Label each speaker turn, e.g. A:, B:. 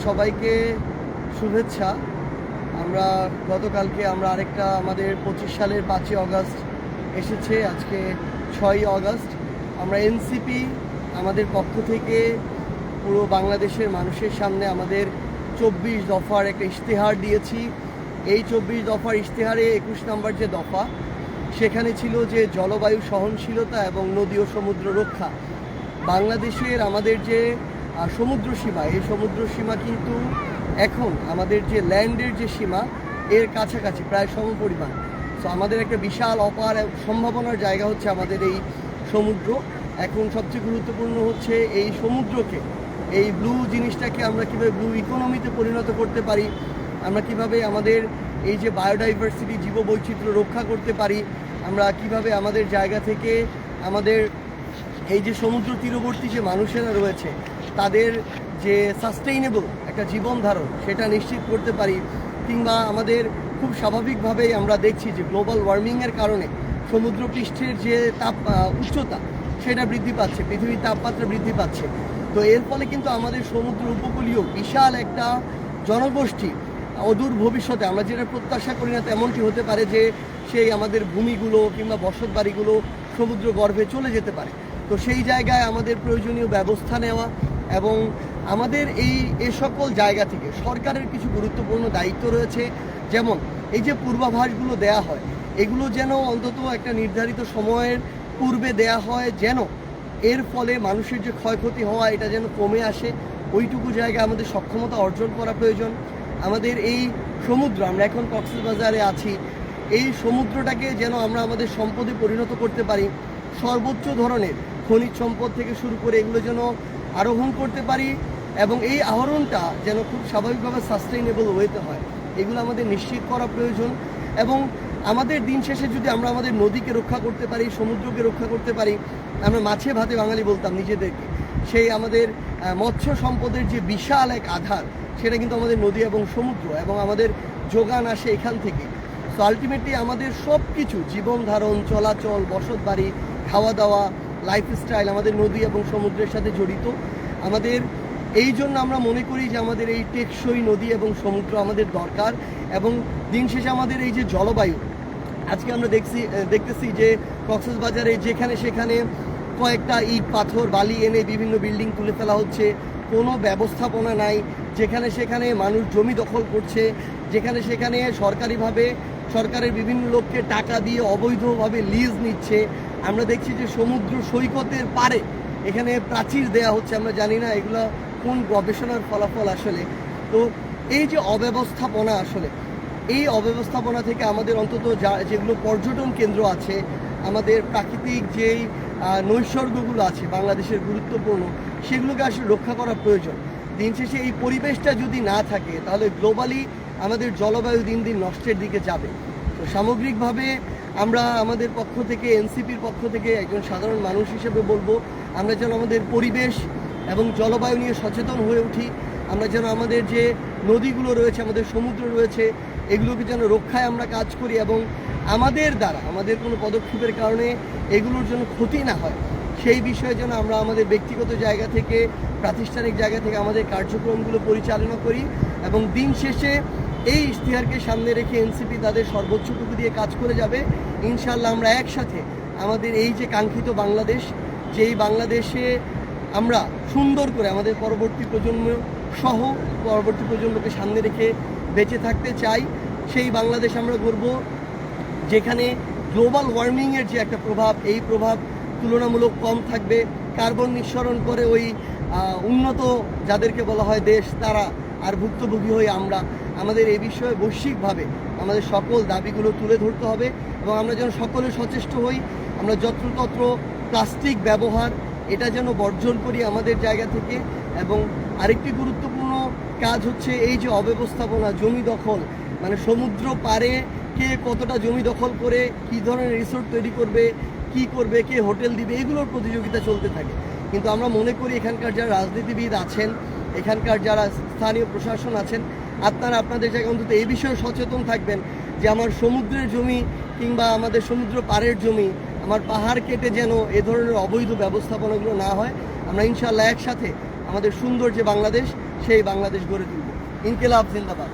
A: সবাইকে শুভেচ্ছা। আমরা গতকালকে আরেকটা আমাদের 25 সালের 5ই অগাস্ট এসেছে, আজকে 6ই অগাস্ট। আমরা এনসিপি আমাদের পক্ষ থেকে পুরো বাংলাদেশের মানুষের সামনে আমাদের 24 দফার একটা ইশতেহার দিয়েছি। এই 24 দফার ইশতেহারে 21 নম্বর যে দফা, সেখানে ছিল যে জলবায়ু সহনশীলতা এবং নদী ও সমুদ্র রক্ষা। বাংলাদেশের আমাদের যে সমুদ্র সীমা, এই সমুদ্র সীমা কিন্তু এখন আমাদের যে ল্যান্ডের যে সীমা এর কাছাকাছি প্রায় সমপরিমাণ। সো আমাদের একটা বিশাল অপার সম্ভাবনার জায়গা হচ্ছে আমাদের এই সমুদ্র। এখন সবচেয়ে গুরুত্বপূর্ণ হচ্ছে এই সমুদ্রকে, এই ব্লু জিনিসটাকে আমরা কীভাবে ব্লু ইকোনমিতে পরিণত করতে পারি, আমরা কিভাবে আমাদের এই যে বায়োডাইভার্সিটি জীববৈচিত্র্য রক্ষা করতে পারি, আমরা কিভাবে আমাদের জায়গা থেকে আমাদের এই যে সমুদ্র তীরবর্তী যে মানুষেরা রয়েছে তাদের যে সাস্টেইনেবল একটা জীবন ধারণ সেটা নিশ্চিত করতে পারি। কিংবা আমাদের খুব স্বাভাবিকভাবেই আমরা দেখছি যে গ্লোবাল ওয়ার্মিংয়ের কারণে সমুদ্রপৃষ্ঠের যে উচ্চতা সেটা বৃদ্ধি পাচ্ছে, পৃথিবীর তাপমাত্রা বৃদ্ধি পাচ্ছে। তো এর ফলে কিন্তু আমাদের সমুদ্র উপকূলীয় বিশাল একটা জনগোষ্ঠী অদূর ভবিষ্যতে, আমরা যেটা প্রত্যাশা করি না তেমনটি হতে পারে যে সেই আমাদের ভূমিগুলো কিংবা বসত বাড়িগুলো সমুদ্র গর্ভে চলে যেতে পারে। তো সেই জায়গায় আমাদের প্রয়োজনীয় ব্যবস্থা নেওয়া এবং আমাদের এই সকল জায়গা থেকে সরকারের কিছু গুরুত্বপূর্ণ দায়িত্ব রয়েছে। যেমন এই যে পূর্বাভাসগুলো দেয়া হয়, এগুলো যেন অন্তত একটা নির্ধারিত সময়ের পূর্বে দেয়া হয়, যেন এর ফলে মানুষের যে ক্ষয়ক্ষতি হওয়া এটা যেন কমে আসে। ওইটুকু জায়গায় আমাদের সক্ষমতা অর্জন করা প্রয়োজন। আমাদের এই সমুদ্র, আমরা এখন কক্সবাজারে আছি, এই সমুদ্রটাকে যেন আমরা আমাদের সম্পদে পরিণত করতে পারি। সর্বোচ্চ ধরনের খনিজ সম্পদ থেকে শুরু করে এগুলো যেন আরোহণ করতে পারি এবং এই আহরণটা যেন খুব স্বাভাবিকভাবে সাস্টেইনেবল ওয়েতে হয়, এগুলো আমাদের নিশ্চিত করা প্রয়োজন। এবং আমাদের দিন শেষে যদি আমরা আমাদের নদীকে রক্ষা করতে পারি, সমুদ্রকে রক্ষা করতে পারি, আমরা মাছে ভাতে বাঙালি বলতাম নিজেদেরকে, সেই আমাদের মৎস্য সম্পদের যে বিশাল এক আধার সেটা কিন্তু আমাদের নদী এবং সমুদ্র, এবং আমাদের যোগান আসে এখান থেকে। তো আলটিমেটলি আমাদের সব কিছু জীবন ধারণ, চলাচল, বসত বাড়ি, খাওয়া দাওয়া, লাইফস্টাইল আমাদের নদী এবং সমুদ্রের সাথে জড়িত। আমাদের এই জন্য আমরা মনে করি যে আমাদের এই টেকসই নদী এবং সমুদ্র আমাদের দরকার। এবং দিন শেষে আমাদের এই যে জলবায়ু, আজকে আমরা দেখতেছি যে কক্সবাজারে যেখানে সেখানে কয়েকটা ইট পাথর বালি এনে বিভিন্ন বিল্ডিং তুলে ফেলা হচ্ছে, কোনো ব্যবস্থাপনা নাই। যেখানে সেখানে মানুষ জমি দখল করছে, যেখানে সেখানে সরকারিভাবে সরকারের বিভিন্ন লোককে টাকা দিয়ে অবৈধভাবে লিজ নিচ্ছে। আমরা দেখছি যে সমুদ্র সৈকতের পারে এখানে প্রাচীর দেয়া হচ্ছে, আমরা জানি না এগুলো কোন গবেষণার ফলাফল আসলে। তো এই যে অব্যবস্থাপনা, আসলে এই অব্যবস্থাপনা থেকে আমাদের অন্তত যেগুলো পর্যটন কেন্দ্র আছে, আমাদের প্রাকৃতিক যেই নৈসর্গগুলো আছে বাংলাদেশের গুরুত্বপূর্ণ, সেগুলোকে আসলে রক্ষা করা প্রয়োজন। দিন শেষে এই পরিবেশটা যদি না থাকে তাহলে গ্লোবালি আমাদের জলবায়ু দিন দিন নষ্টের দিকে যাবে। তো সামগ্রিকভাবে আমরা আমাদের পক্ষ থেকে, এনসিপির পক্ষ থেকে একজন সাধারণ মানুষ হিসেবে বলবো, আমরা যেন আমাদের পরিবেশ এবং জলবায়ু নিয়ে সচেতন হয়ে উঠি। আমরা যেন আমাদের যে নদীগুলো রয়েছে, আমাদের সমুদ্র রয়েছে, এগুলোকে যেন রক্ষায় আমরা কাজ করি এবং আমাদের দ্বারা, আমাদের কোনো পদক্ষেপের কারণে এগুলোর জন্য ক্ষতি না হয়, সেই বিষয়ে যেন আমরা আমাদের ব্যক্তিগত জায়গা থেকে, প্রাতিষ্ঠানিক জায়গা থেকে আমাদের কার্যক্রমগুলো পরিচালনা করি। এবং দিন শেষে এই ইশতেহারকে সামনে রেখে এনসিপি তাদের সর্বোচ্চটুকু দিয়ে কাজ করে যাবে। ইনশাআল্লাহ আমরা একসাথে আমাদের এই যে কাঙ্ক্ষিত বাংলাদেশ, যেই বাংলাদেশে আমরা সুন্দর করে আমাদের পরবর্তী প্রজন্ম সহ পরবর্তী প্রজন্মকে সামনে রেখে বেঁচে থাকতে চাই, সেই বাংলাদেশ আমরা গড়ব যেখানে গ্লোবাল ওয়ার্মিংয়ের যে একটা প্রভাব, এই প্রভাব তুলনামূলক কম থাকবে। কার্বন নিঃসরণ করে ওই উন্নত যাদেরকে বলা হয় দেশ, তারা আর ভুক্তভোগী হয়ে আমরা। আমাদের এই বিষয়ে বৈশ্বিকভাবে আমাদের সকল দাবিগুলো তুলে ধরতে হবে এবং আমরা যেন সকলে সচেষ্ট হই। আমরা যত্রতত্র প্লাস্টিক ব্যবহার এটা যেন বর্জন করি আমাদের জায়গা থেকে। এবং আরেকটি গুরুত্বপূর্ণ কাজ হচ্ছে এই যে অব্যবস্থাপনা, জমি দখল, মানে সমুদ্র পাড়ে কে কতটা জমি দখল করে কী ধরনের রিসোর্ট তৈরি করবে, কি করবে, কে হোটেল দিবে, এগুলোর প্রতিযোগিতা চলতে থাকে। কিন্তু আমরা মনে করি এখানকার যারা রাজনীতিবিদ আছেন, এখানকার যারা স্থানীয় প্রশাসন আছেন, আপনারা আপনাদের জায়গায় অন্তত এই বিষয়ে সচেতন থাকবেন যে আমার সমুদ্রের জমি কিংবা আমাদের সমুদ্র পাড়ের জমি, আমার পাহাড় কেটে যেন এ ধরনের অবৈধ ব্যবস্থাপনাগুলো না হয়। আমরা ইনশাআল্লাহ একসাথে আমাদের সুন্দর যে বাংলাদেশ সেই বাংলাদেশ গড়ে তুলব। ইনকিলাব জিন্দাবাদ।